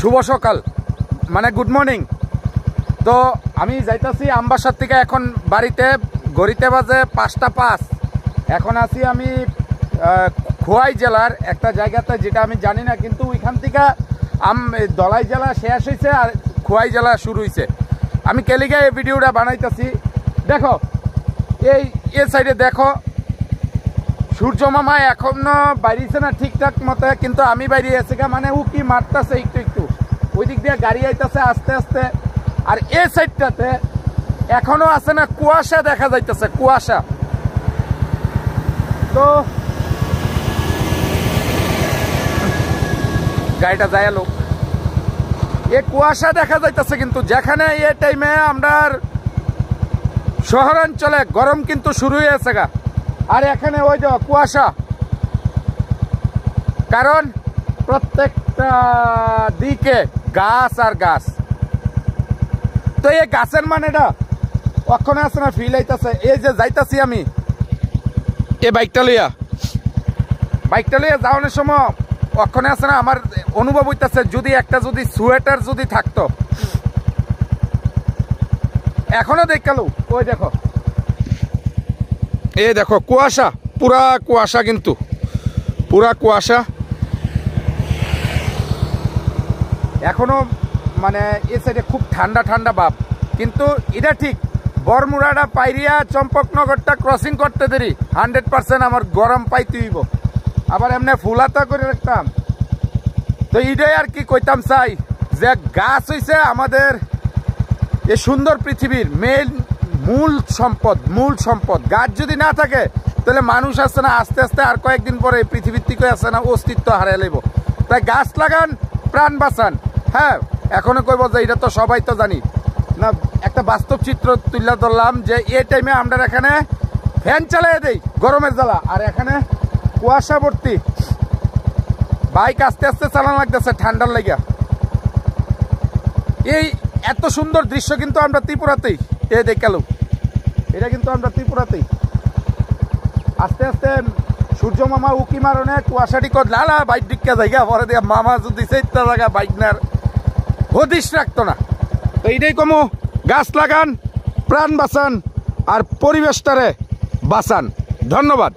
শুভ সকাল মানে good morning. তো আমি যাইতাছি আমবাসার থেকে এখন বাড়িতে, গড়িতে বাজে 5টা 5। এখন আছি আমি খোয়াই জেলার একটা জায়গাতে, যেটা আমি জানি না, কিন্তু ওইখান থেকে দলাই জেলা শেষ হয়েছে আর খোয়াই জেলা শুরু হয়েছে। আমি কেলিগা এই ভিডিওটা বানাইতেছি। দেখো এই সাইডে দেখো, সূর্য মামা এখনো বাইরেছে না ঠিকঠাক মতো, কিন্তু আমি বাইরে আছি মানে ও কি মারতেছে একটু একটু, ওই দিক দিয়ে গাড়ি আইতেছে আস্তে আস্তে। আর এই সাইডটাতে এখনো আছে না কুয়াশা দেখা যাইতেছে, কুয়াশা। তো গাড়িটা যায় লোক, এই কুয়াশা দেখা যাইতেছে, কিন্তু যেখানে এই টাইমে আমরা শহরাঞ্চলে গরম কিন্তু শুরু হয়েছে গা, আর এখানে ওই যে কুয়াশা। কারণ প্রত্যেকটা দিকে গাছ আর গাছ। তো এই গাছের মানেটা ওখানে আছে না ফিল আইতেছে। এই যে যাইতাছি আমি এই বাইকটা লইয়া যাওয়ানোর সময় ওখানে আছে না আমার অনুভব হইতেছে, যদি একটা যদি সোয়েটার যদি থাকতো। এখনো দেখালো, ওই দেখো, এই দেখো কুয়াশা, পুরা কুয়াশা, কিন্তু পুরা কুয়াশা এখনো। মানে এ সাইডে খুব ঠান্ডা ঠান্ডা ভাব, কিন্তু এটা ঠিক বরমুড়াটা পাইরিয়া চম্পকনগরটা ক্রসিং করতে দেরি 100% আমার গরম পাইতে হইব। আবার এমনি ফুলাতা করে রাখতাম। তো এটাই আর কি কইতাম চাই, যে গাছ হইছে আমাদের এই সুন্দর পৃথিবীর মূল সম্পদ। গাছ যদি না থাকে তাহলে মানুষ আছে না আস্তে আস্তে আর কয়েকদিন পরে পৃথিবীর থেকে আছে না অস্তিত্ব হারিয়ে লইব। তাই গাছ লাগান, প্রাণ বাঁচান। হ্যাঁ, এখনো কইব যে এটা তো সবাই তো জানি না, একটা বাস্তব চিত্র তুলে ধরলাম যে এই টাইমে আমরা এখানে ফ্যান চালিয়ে দেই গরমের জ্বালা, আর এখানে কুয়াশা ভর্তি। বাইক আস্তে আস্তে চালানো লাগতেছে ঠান্ডার লাগিয়া। এই এত সুন্দর দৃশ্য কিন্তু আমরা ত্রিপুরাতেই দেখালো। এটা কিন্তু আমরা ত্রিপুরাতেই আস্তে আস্তে সূর্য মামা উকি মারনে কুয়াশাটি কর লালা বাইক ডিক্কা জায়গা পরে দিয়ে মামা যদি সেইটা জায়গা বাইক নেয়ার হদিশ রাখতো না। তো এইটাই কমো, গাছ লাগান, প্রাণ বাঁচান আর পরিবেশটারে বাঁচান। ধন্যবাদ।